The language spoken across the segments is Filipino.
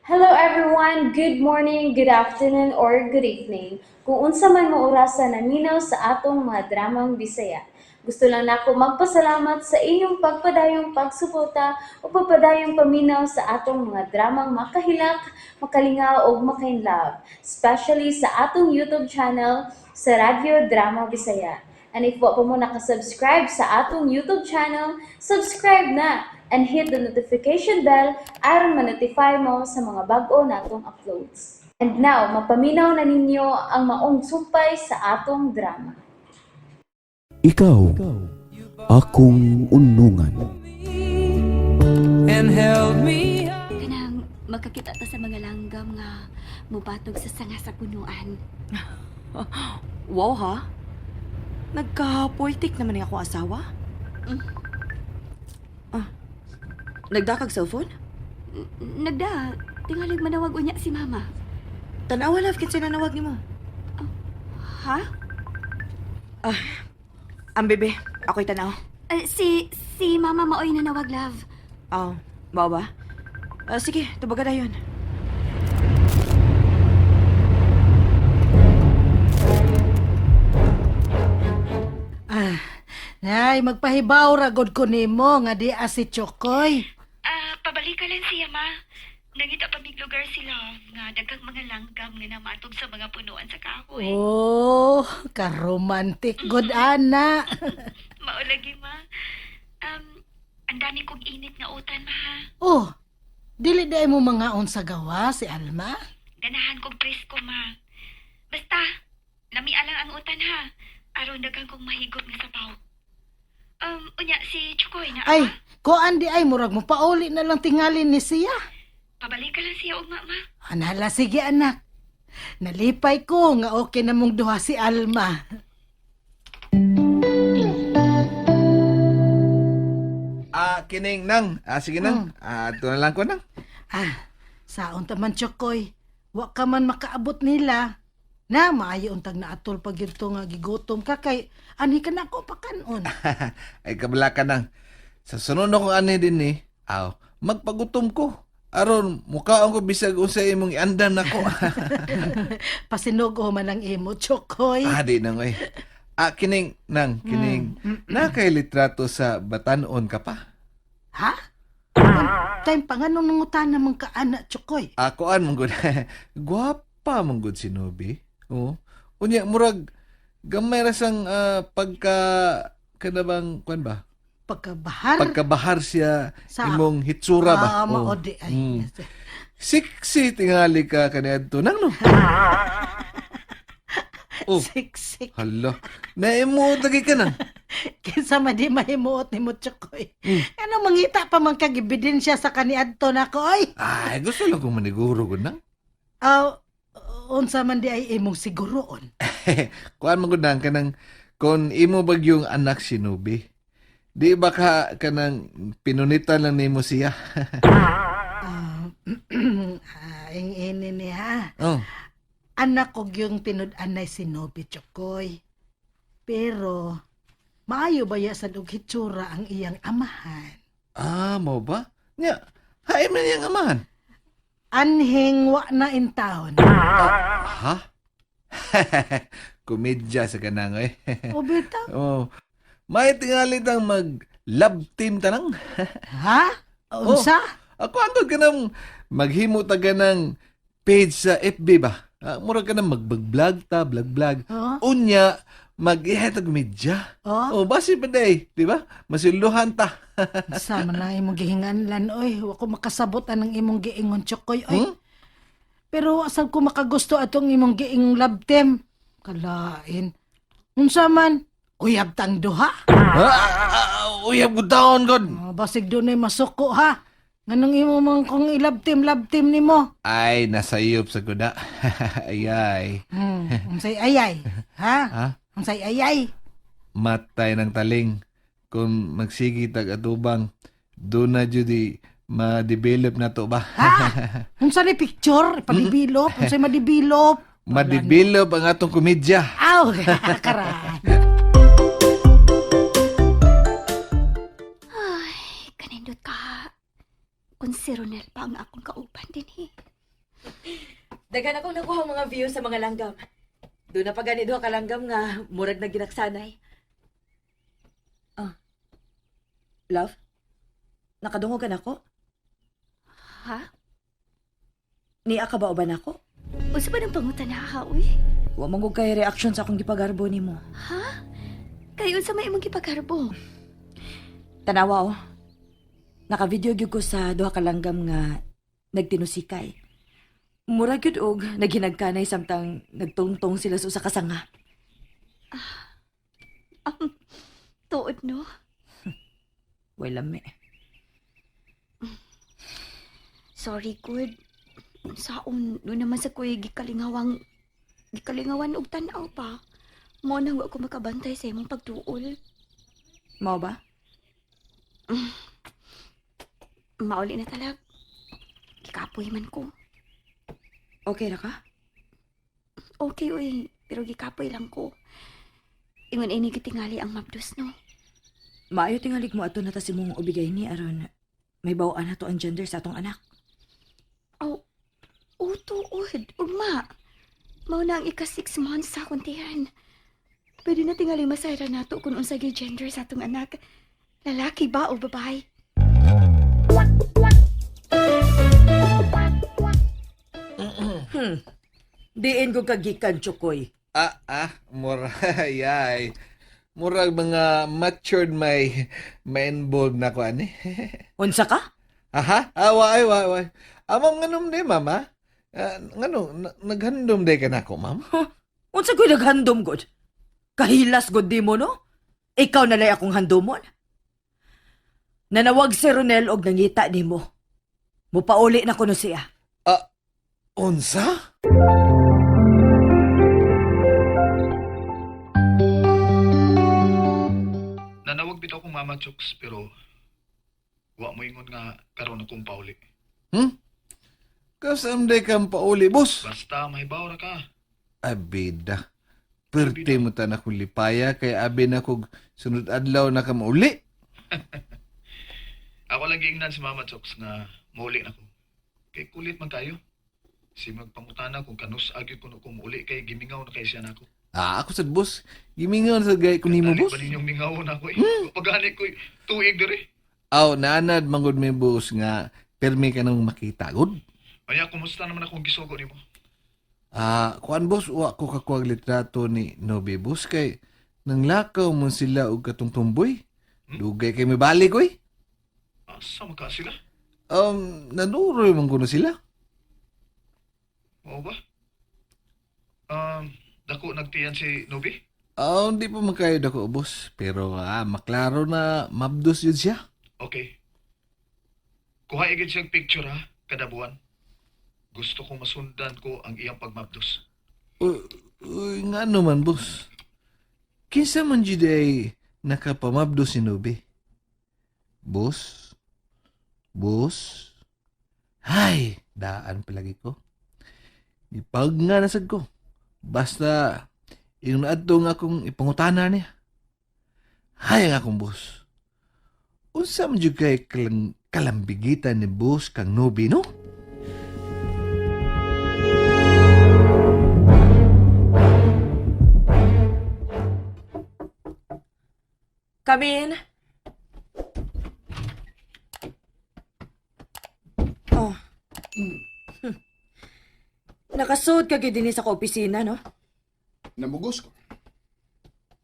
Hello everyone, good morning, good afternoon, or good evening. Kung unsa man mo orasan naminaw sa atong mga dramang Bisaya. Gusto lang nako magpasalamat sa inyong pagpadayong pagsuporta o pagpadayong paminaw sa atong mga dramang makahilak, makalingaw o makainlove, especially sa atong YouTube channel sa Radyo Drama Bisaya. And if wa pa mo nakasubscribe sa atong YouTube channel, subscribe na and hit the notification bell aron ma-notify mo sa mga bag-o natong uploads. And now, mapaminaw na ninyo ang maong sumpay sa atong drama. Ikaw, akong unungan. And held me Kanang magkakita ta sa mga langgam nga mubatog sa sanga sa punuan. Wow ha? Nagka-poetic naman yung akong asawa. Nagdakag cellphone? Nagda, tingalig manawag unya si mama. Tanawa love kit sinanawag ni mo. Ha? Ang bebe, ako'y tanaw. Si mama maoy nanawag, love. Bao ba? Sige, tubaga na yun. Nay, magpahibaw ra gud ko nimo nga di si Chokoy. Pabalik ka lang siya, ma. Nangita pa mig lugar sila nga daghang mga langgam nga namatog sa mga punuan sa kahoy. Oh, karomantik gud ana. Maulagi, ma. Ang dami kong init nga utan, ma. Oh, dili day mo mga sa gawa si Alma? Ganahan kong presko, ma. Basta, lamia lang ang utan, ha. Aron daghang kong mahigop nga sabaw. Unya, si Chukoy na Ay, ama. kuan di ay murag mo pauli na lang tingalin ni siya. Pabalik ka lang siya, ugma, ma. Anala sige anak. Nalipay ko nga okay na mong duha si Alma. Kining nang. Sige nang. Ito na lang ko nang. Saon taman Chokoy. Wa ka man makaabot nila. Na maayo untag na atol pag yun nga gigutom ka kay ani ka na ko pakanon. Ay kabala ka nang. Sa sunod na kong ani din magpagutom ko. Aron, mukhaon ko bisag unsay imong iandan nako. Pasinugo man ang imo Chokoy. Di nang ay. Kining nang, kining. Nakay litrato sa Batanon ka pa? Ha? Time pa nga nung nangutan naman ka anak Chokoy. Akoan mong gud. Gwapa mong gud si Nobi. Unya murag gamay ra sang pagka kanabang kuan ba? Pagkabahar siya Sa- imong hitsura ba? Maodi ay. Siksi tingali ka kaniadto nang no. Siksik. Hala. Naimo lagi ka nang. Kinsa man di mahimuot ni mo Chokoy. Ano mangita pa man kag ebidensya sa kaniadto nako oy. Ay, gusto lang kong maniguro ko nang. Unsa man di ay imong siguroon. Kuan man gud nang kanang kon imo bagyong anak si Nobi. Di ba ka kanang pinunitan lang nimo siya? Ing ini ni ha. Oh. Anak ko yung pinud-anay si Nobi Chokoy. Pero, maayo ba ya sa hitsura ang iyang amahan? Mo ba? Nya, hay man yang amahan. Anhing wa na in town. Ha? Komedya sa kanang eh. O bita? May tingali tang mag-love team tanang. Ha? Unsa? Ako andod ka nang maghimo ta ka ng page sa FB ba? Mura ka nang mag-vlog ta, vlog. Unya, mag-ihetag medya. Basi pa day, di ba? Masiluhan ta. Sama na imong gihinganlan, oy. Wa ko makasabot anang imong giingon Chokoy, oy. Pero asal ko makagusto atong imong giing love team. Kalain. Unsa man? Uyab tang duha. Uyab ko taon, God. Basig doon ay masuko, ha? Nganong imo man kung love team ni mo? Ay, nasayop sa kuda. Ayay. Unsay ayay? Ha? Ha? Unsay ayay? Matay ng taling. Kung magsigi tag-atubang, doon na judi ma-develop na to ba? Ha? Unsa ni picture? Padibilop? Unsay madibilop? Ma-develop ang atong komedya. Aw, karan. Kanindot ka. Kung si Ronel pa ang akong kauban din, Daghan akong nakuha ang mga views sa mga langgam. Doon na pa gani duha ka langgam nga murag na ginaksanay. Love? Nakadungog ka na ko? Ha? Niya ka ba uban ako? Usa ba ng pangutan na ha, uy? Wa man kay reaction sa akong gipagarbo nimo. Ha? Kayo sa may imong gipagarbo. Tanawa oh. Naka-video gyud ko sa duha ka langgam nga nagtinusikay. Murag gyud og naghinagkanay samtang nagtungtong sila sa usa ka sanga. Tuod, no? Way lami. Sorry, good. Saon, doon naman sa kuya gikalingawan og tanaw pa. Mo nang wa ko makabantay sa imong pagtuol. Mao ba? Mauli na talag. Gikapoy man ko. Okay ra ka? Okay, uy. Pero gikapoy lang ko. Ingon ini gitingali ang mabdus, no? Maayo tingali mo ato na ta si mong ubigay ni aron may bawaan na to ang gender sa atong anak. Tuod. Ugma. Mao na ang ika-6 months sa kuntihan. Pwede na tingali masayra nato kung unsa gyud gender sa atong anak. Lalaki ba o babae? Diin ko kagikan, Chokoy. Yay. Murag mga matured may involved na ko ani. Unsa ka? Aha, away. Amam nganom de, mama. Naghandom de ka na ko, ma'am. Unsa ko'y naghandom god? Kahilas god di mo, no? Ikaw nalay akong handomon. Nanawag si Ronel og nangita ni mo. Mupauli na ko no siya. Unsa? Nanawag bitaw kong Mama Chooks pero wa mo ingon nga karon akong pauli. Kasam de kang pauli, boss. Basta may bawra ka. Abida. Perte mo ta na kong lipaya kay abi na kog sunod adlaw na ka mauli. Ako lang giingnan si Mama Chooks nga mauli na ko. Kay kulit man kayo. Si magpangutana kung kanus agyo kuno kung mauli kay gimingaw na kay siya nako. Ako sad, boss. Gimingaw sa gay ko nimo, boss. Ba ninyong mingaw na ko eh. Pagani ko tuig diri. Naanad manggod may boss nga permi ka nang makita, good? Aya, kumusta naman akong gisugo nimo? Kuan boss, wa ko kakuha litrato ni Nobe, boss, kay nanglakaw mo sila og katong tumboy. Dugay kay may balik, oy. Asa ka sila? Nanuroy man ko na sila. Oo ba? Dako nagtiyan si Nobi? Hindi pa makayo dako, boss. Pero maklaro na mabdos yun siya. Okay. Kuha igid siyang picture ha, kada buwan. Gusto kong masundan ko ang iyang pagmabdos. Nga naman, boss. Kinsa man jud ay nakapamabdos si Nobe? Boss? Boss? Hay! Daan palagi ko. Ipag nga nasag ko. Basta, yung naadto nga akong ipangutana niya. Hay nga akong boss. Unsa man jud kay kalambigitan ni boss kang Nobe, no? Come in. Nakasuot ka gyud dinhi sa opisina, no? Namugos ko.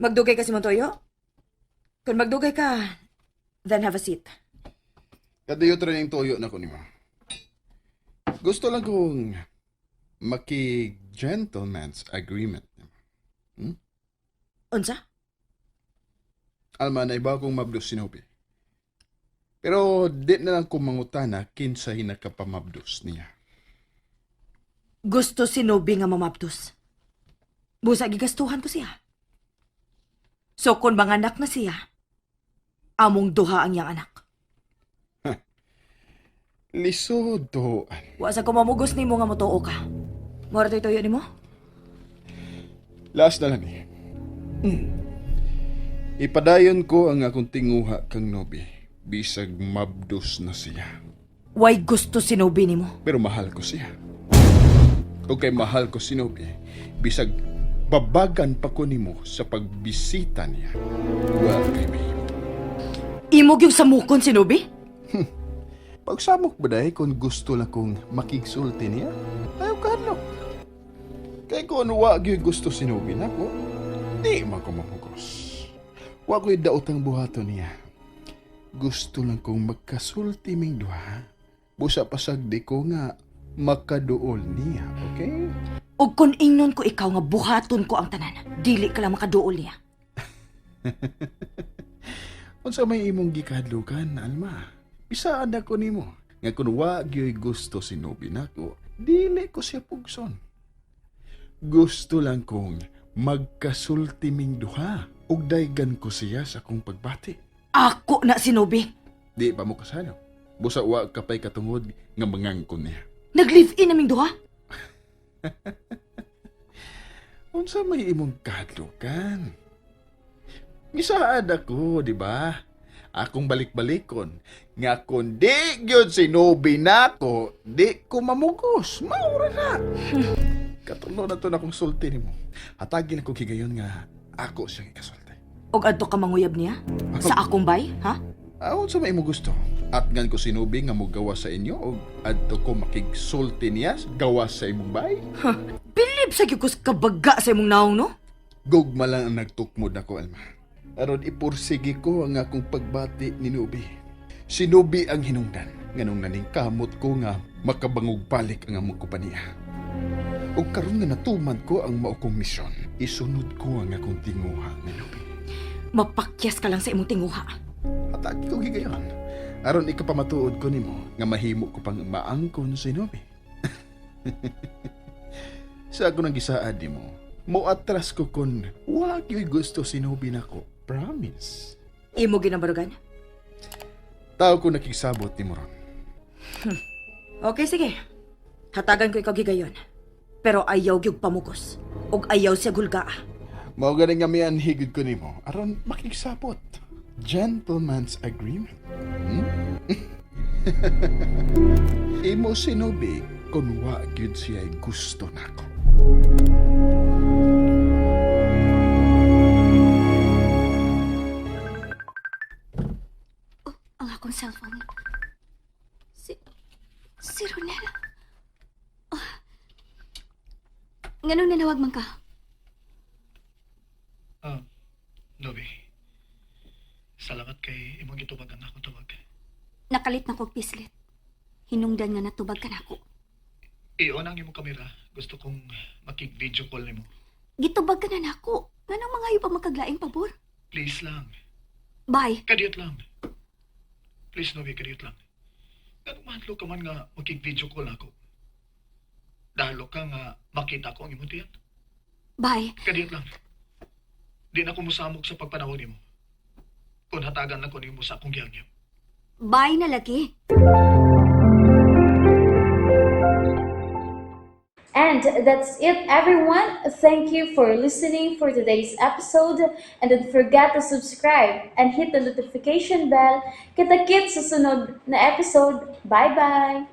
Magdugay ka si Montoyo? Kung magdugay ka, then have a seat. Kadayo training tuyo na ko ni ma. Gusto lang kong maki-gentleman's agreement. Unsa? Alma na iba kong mabdos si Nobe. Pero di na lang kong mangutana kinsa hinakapamabdos niya. Gusto si Nobi nga mamabdos. Busa gigastuhan ko siya. So kung manganak na siya, among duha ang iyang anak. Lisod toan. Wa sa ko mamugos nimo nga motuo ka. Mora toy-toyo nimo? Last na lang eh. Ipadayon ko ang akong tinguha kang Nobe. Bisag mabdos na siya. Way gusto si Nobi nimo. Pero mahal ko siya. O kay mahal ko si Nobie, bisag babagan pa ko nimo sa pagbisita niya. Well, baby. Imog yung samukon si Nubi? Pagsamok ba dahi kung gusto lang kong makigsulti niya? Ayaw ka, no? Kaya kung wag yung gusto si Nobie na ko, di man ko mamugos. Wag ko'y daotang buhato niya. Gusto lang kong magkasulti ming duha. Busa pasagdi ko nga makaduol niya, okay? O kung ingnon ko ikaw nga buhaton ko ang tanan, dili ka lang makaduol niya. Unsa may imong gikadlukan, Alma? Bisaan ako nimo. Nga kung wag yo'y gusto si Nobie nako, dili ko siya pugson. Gusto lang kong magkasulti ming duha ug daygan ko siya sa akong pagbati. Ako na si Nubi. Di pa mo kasano. Busa wa kapay katungod nga mangangkon niya. Nag-live-in naming duha? Unsa may imong kadlukan? Gisaad ako, di ba? Akong balik-balikon. Nga kung di gyud si Nobie nako, di ko mamugos. Maura na. Katulo na to na akong sulti nimo. Hatagin ako higayon nga ako siyang ikasulti. Og adto ka manguyab niya? Sa akong bay, ha? Awon sa may mo gusto. At ngan ko si Nobie nga mugawa sa inyo o adto ko makigsulti niya gawa sa imong bay. Bilib sa ko kabaga sa imong naong, no? Gugma lang ang nagtukmod ako, Alma. Aron ipursigi ko ang akong pagbati ni Nobie. Si Nobie ang hinungdan. Nganong naning kamot ko nga makabangog balik ang among kompanya. O karon nga natumad ko ang mao kong misyon, isunod ko ang akong tinguha ni Nobie. Mapakyas ka lang sa imong tinguha. Atagi ko gigayon. Aron ikapamatuod ko nimo nga mahimo ko pang maangkon si Nobie. Sa ako nang gisaad nimo, moatras ko kon wag yo'y gusto si Nobie nako. Promise. Imo ginabarugan? Tao ko nakisabot ni Moron. Okay, sige. Hatagan ko ikaw gigayon. Pero ayaw gyud pamukos. Og ayaw siya gulgaa. Mao gani nga mian higid ko nimo aron makisabot. Gentleman's agreement. Imo si Nobie kung wa gyud siya gusto nako. Ang akong cellphone. Si Ronel. Oh. Nganong nanawag man ka? Nobie. Salamat kay imong gitubagan ako tawag. Nakalit na kog pislit. Hinungdan nga natubag ka nako. Iyon ang imong kamera. Gusto kong makig-video call nimo. Gitubag ka na nako. Nganong mga iba makaglaing pabor? Please lang. Bye. Kadiyot lang. Please, Nobie, kadiyot lang. Ganong mahadlo ka man nga makig-video call ako. Dahalo ka nga makita ko ang imong tiyan. Bye. Kadiyot lang. Di na ko musamok sa pagpanawag nimo. Kung hatagan lang ko nimo sa akong giyagyap. Bye na lagi. And that's it, everyone. Thank you for listening for today's episode. And don't forget to subscribe and hit the notification bell. Kita-kits sa sunod na episode. Bye-bye!